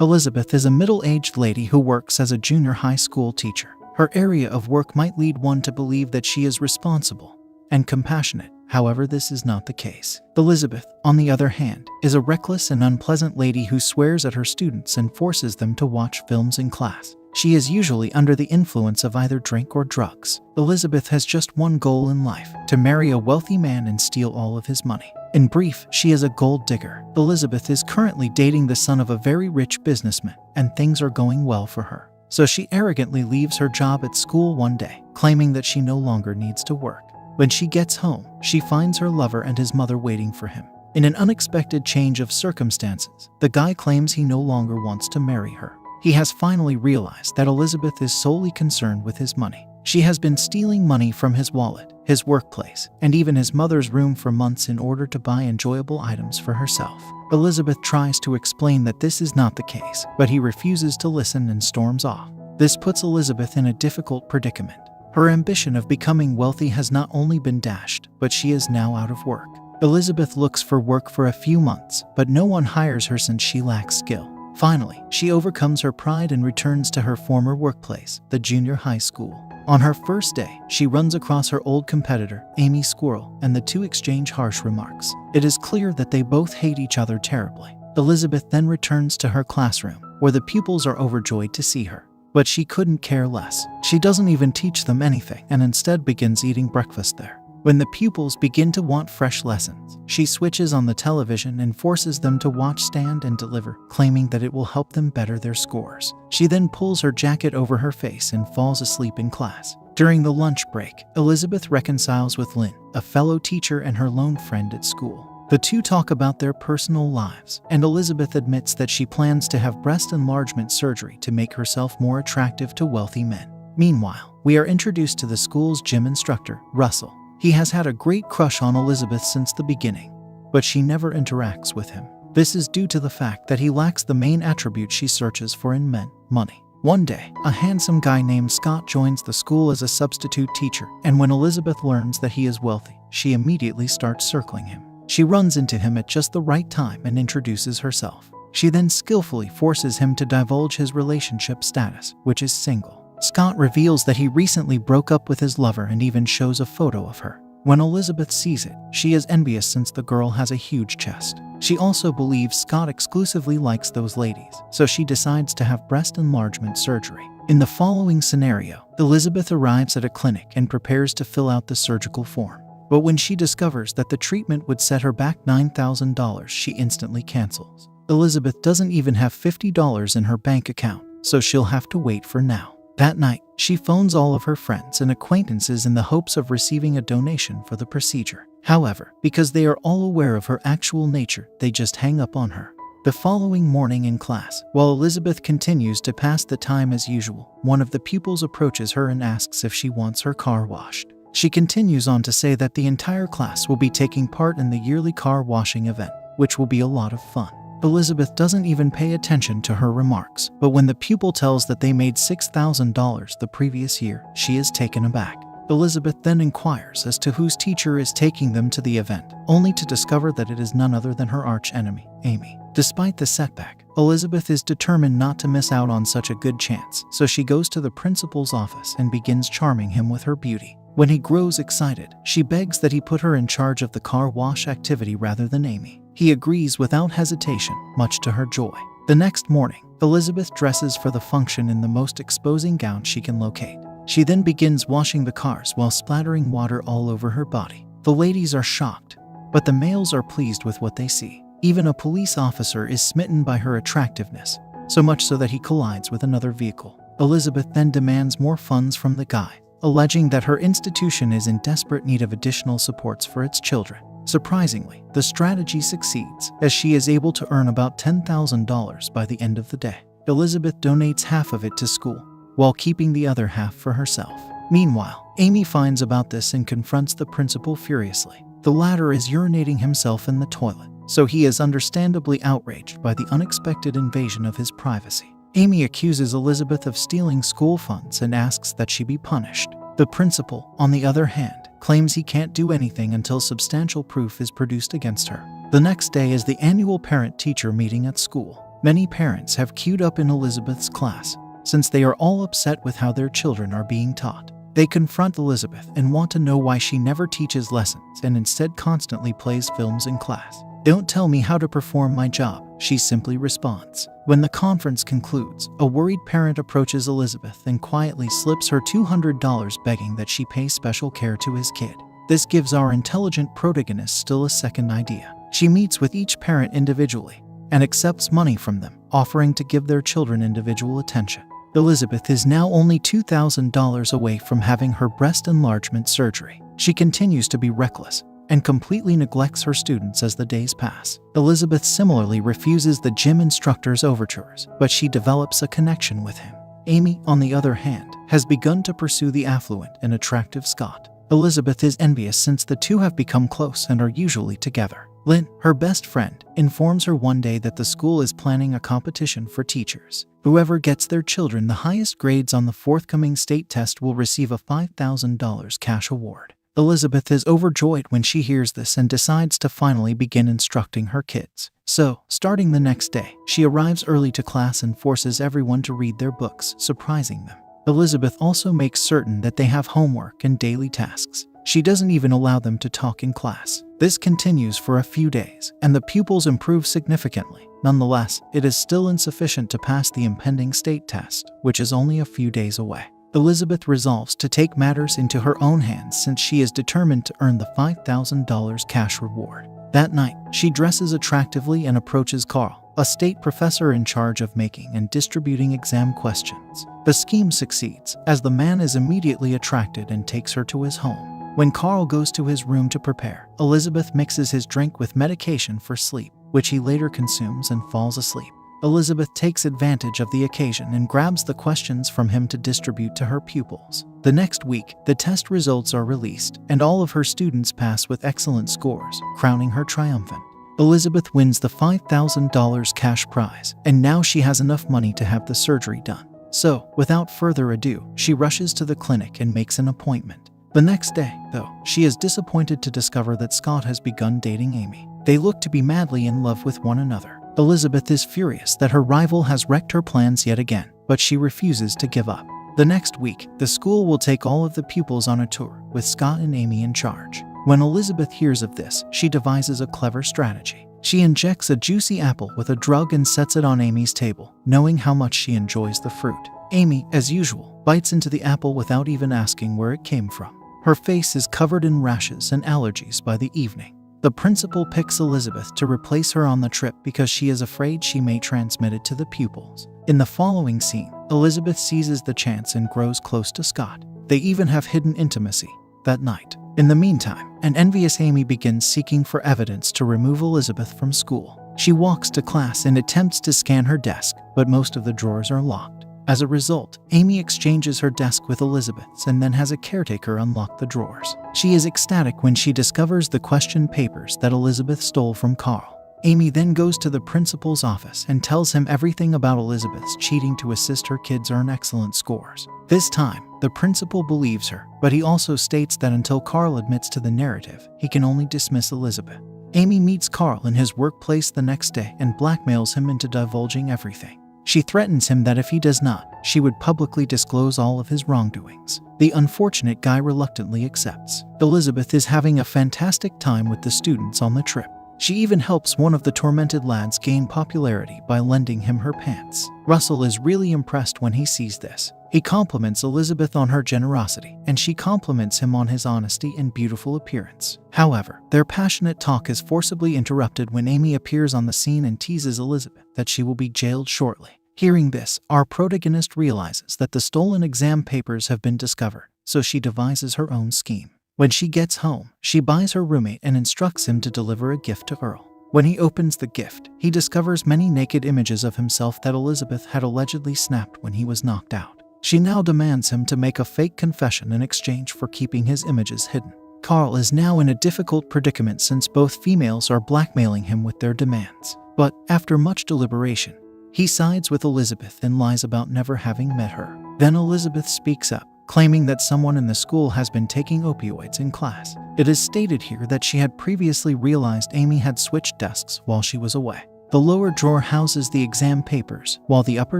Elizabeth is a middle-aged lady who works as a junior high school teacher. Her area of work might lead one to believe that she is responsible and compassionate. However, this is not the case. Elizabeth, on the other hand, is a reckless and unpleasant lady who swears at her students and forces them to watch films in class. She is usually under the influence of either drink or drugs. Elizabeth has just one goal in life: to marry a wealthy man and steal all of his money. In brief, she is a gold digger. Elizabeth is currently dating the son of a very rich businessman, and things are going well for her. So she arrogantly leaves her job at school one day, claiming that she no longer needs to work. When she gets home, she finds her lover and his mother waiting for him. In an unexpected change of circumstances, the guy claims he no longer wants to marry her. He has finally realized that Elizabeth is solely concerned with his money. She has been stealing money from his wallet, his workplace, and even his mother's room for months in order to buy enjoyable items for herself. Elizabeth tries to explain that this is not the case, but he refuses to listen and storms off. This puts Elizabeth in a difficult predicament. Her ambition of becoming wealthy has not only been dashed, but she is now out of work. Elizabeth looks for work for a few months, but no one hires her since she lacks skill. Finally, she overcomes her pride and returns to her former workplace, the junior high school. On her first day, she runs across her old competitor, Amy Squirrel, and the two exchange harsh remarks. It is clear that they both hate each other terribly. Elizabeth then returns to her classroom, where the pupils are overjoyed to see her. But she couldn't care less. She doesn't even teach them anything, and instead begins eating breakfast there. When the pupils begin to want fresh lessons, she switches on the television and forces them to watch Stand and Deliver, claiming that it will help them better their scores. She then pulls her jacket over her face and falls asleep in class. During the lunch break, Elizabeth reconciles with Lynn, a fellow teacher and her lone friend at school. The two talk about their personal lives, and Elizabeth admits that she plans to have breast enlargement surgery to make herself more attractive to wealthy men. Meanwhile, we are introduced to the school's gym instructor, Russell. He has had a great crush on Elizabeth since the beginning, but she never interacts with him. This is due to the fact that he lacks the main attribute she searches for in men: money. One day, a handsome guy named Scott joins the school as a substitute teacher, and when Elizabeth learns that he is wealthy, she immediately starts circling him. She runs into him at just the right time and introduces herself. She then skillfully forces him to divulge his relationship status, which is single. Scott reveals that he recently broke up with his lover and even shows a photo of her. When Elizabeth sees it, she is envious since the girl has a huge chest. She also believes Scott exclusively likes those ladies, so she decides to have breast enlargement surgery. In the following scenario, Elizabeth arrives at a clinic and prepares to fill out the surgical form. But when she discovers that the treatment would set her back $9,000, she instantly cancels. Elizabeth doesn't even have $50 in her bank account, so she'll have to wait for now. That night, she phones all of her friends and acquaintances in the hopes of receiving a donation for the procedure. However, because they are all aware of her actual nature, they just hang up on her. The following morning in class, while Elizabeth continues to pass the time as usual, one of the pupils approaches her and asks if she wants her car washed. She continues on to say that the entire class will be taking part in the yearly car washing event, which will be a lot of fun. Elizabeth doesn't even pay attention to her remarks, but when the pupil tells that they made $6,000 the previous year, she is taken aback. Elizabeth then inquires as to whose teacher is taking them to the event, only to discover that it is none other than her arch-enemy, Amy. Despite the setback, Elizabeth is determined not to miss out on such a good chance, so she goes to the principal's office and begins charming him with her beauty. When he grows excited, she begs that he put her in charge of the car wash activity rather than Amy. He agrees without hesitation, much to her joy. The next morning, Elizabeth dresses for the function in the most exposing gown she can locate. She then begins washing the cars while splattering water all over her body. The ladies are shocked, but the males are pleased with what they see. Even a police officer is smitten by her attractiveness, so much so that he collides with another vehicle. Elizabeth then demands more funds from the guy, alleging that her institution is in desperate need of additional supports for its children. Surprisingly, the strategy succeeds, as she is able to earn about $10,000 by the end of the day. Elizabeth donates half of it to school, while keeping the other half for herself. Meanwhile, Amy finds about this and confronts the principal furiously. The latter is urinating himself in the toilet, so he is understandably outraged by the unexpected invasion of his privacy. Amy accuses Elizabeth of stealing school funds and asks that she be punished. The principal, on the other hand, claims he can't do anything until substantial proof is produced against her. The next day is the annual parent-teacher meeting at school. many parents have queued up in Elizabeth's class, since they are all upset with how their children are being taught. They confront Elizabeth and want to know why she never teaches lessons and instead constantly plays films in class. "Don't tell me how to perform my job," she simply responds. When the conference concludes, a worried parent approaches Elizabeth and quietly slips her $200 begging that she pay special care to his kid. This gives our intelligent protagonist still a second idea. She meets with each parent individually and accepts money from them, offering to give their children individual attention. Elizabeth is now only $2,000 away from having her breast enlargement surgery. She continues to be reckless and completely neglects her students as the days pass. Elizabeth similarly refuses the gym instructor's overtures, but she develops a connection with him. Amy, on the other hand, has begun to pursue the affluent and attractive Scott. Elizabeth is envious since the two have become close and are usually together. Lynn, her best friend, informs her one day that the school is planning a competition for teachers. Whoever gets their children the highest grades on the forthcoming state test will receive a $5,000 cash award. Elizabeth is overjoyed when she hears this and decides to finally begin instructing her kids. So, starting the next day, she arrives early to class and forces everyone to read their books, surprising them. Elizabeth also makes certain that they have homework and daily tasks. She doesn't even allow them to talk in class. This continues for a few days, and the pupils improve significantly. Nonetheless, it is still insufficient to pass the impending state test, which is only a few days away. Elizabeth resolves to take matters into her own hands since she is determined to earn the $5,000 cash reward. That night, she dresses attractively and approaches Carl, a state professor in charge of making and distributing exam questions. The scheme succeeds, as the man is immediately attracted and takes her to his home. When Carl goes to his room to prepare, Elizabeth mixes his drink with medication for sleep, which he later consumes and falls asleep. Elizabeth takes advantage of the occasion and grabs the questions from him to distribute to her pupils. The next week, the test results are released, and all of her students pass with excellent scores, crowning her triumphant. Elizabeth wins the $5,000 cash prize, and now she has enough money to have the surgery done. So, without further ado, she rushes to the clinic and makes an appointment. The next day, though, she is disappointed to discover that Scott has begun dating Amy. They look to be madly in love with one another. Elizabeth is furious that her rival has wrecked her plans yet again, but she refuses to give up. The next week, the school will take all of the pupils on a tour, with Scott and Amy in charge. When Elizabeth hears of this, she devises a clever strategy. She injects a juicy apple with a drug and sets it on Amy's table, knowing how much she enjoys the fruit. Amy, as usual, bites into the apple without even asking where it came from. Her face is covered in rashes and allergies by the evening. The principal picks Elizabeth to replace her on the trip because she is afraid she may transmit it to the pupils. In the following scene, Elizabeth seizes the chance and grows close to Scott. They even have hidden intimacy that night. In the meantime, an envious Amy begins seeking for evidence to remove Elizabeth from school. She walks to class and attempts to scan her desk, but most of the drawers are locked. As a result, Amy exchanges her desk with Elizabeth's and then has a caretaker unlock the drawers. She is ecstatic when she discovers the question papers that Elizabeth stole from Carl. Amy then goes to the principal's office and tells him everything about Elizabeth's cheating to assist her kids earn excellent scores. This time, the principal believes her, but he also states that until Carl admits to the narrative, he can only dismiss Elizabeth. Amy meets Carl in his workplace the next day and blackmails him into divulging everything. She threatens him that if he does not, she would publicly disclose all of his wrongdoings. The unfortunate guy reluctantly accepts. Elizabeth is having a fantastic time with the students on the trip. She even helps one of the tormented lads gain popularity by lending him her pants. Russell is really impressed when he sees this. He compliments Elizabeth on her generosity, and she compliments him on his honesty and beautiful appearance. However, their passionate talk is forcibly interrupted when Amy appears on the scene and teases Elizabeth that she will be jailed shortly. Hearing this, our protagonist realizes that the stolen exam papers have been discovered, so she devises her own scheme. When she gets home, she buys her roommate and instructs him to deliver a gift to Earl. When he opens the gift, he discovers many naked images of himself that Elizabeth had allegedly snapped when he was knocked out. She now demands him to make a fake confession in exchange for keeping his images hidden. Carl is now in a difficult predicament since both females are blackmailing him with their demands. But after much deliberation, he sides with Elizabeth and lies about never having met her. Then Elizabeth speaks up, claiming that someone in the school has been taking opioids in class. It is stated here that she had previously realized Amy had switched desks while she was away. The lower drawer houses the exam papers, while the upper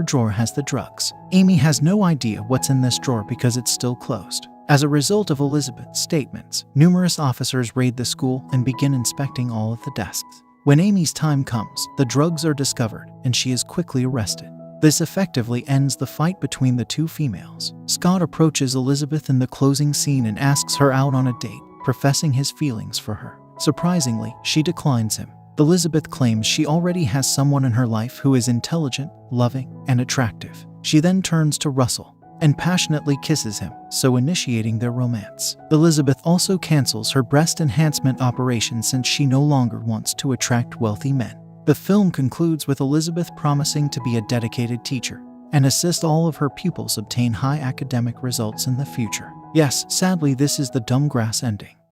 drawer has the drugs. Amy has no idea what's in this drawer because it's still closed. As a result of Elizabeth's statements, numerous officers raid the school and begin inspecting all of the desks. When Amy's time comes, the drugs are discovered and she is quickly arrested. This effectively ends the fight between the two females. Scott approaches Elizabeth in the closing scene and asks her out on a date, professing his feelings for her. Surprisingly, she declines him. Elizabeth claims she already has someone in her life who is intelligent, loving, and attractive. She then turns to Russell and passionately kisses him, so initiating their romance. Elizabeth also cancels her breast enhancement operation since she no longer wants to attract wealthy men. The film concludes with Elizabeth promising to be a dedicated teacher and assist all of her pupils obtain high academic results in the future. Yes, sadly, this is the dumb grass ending.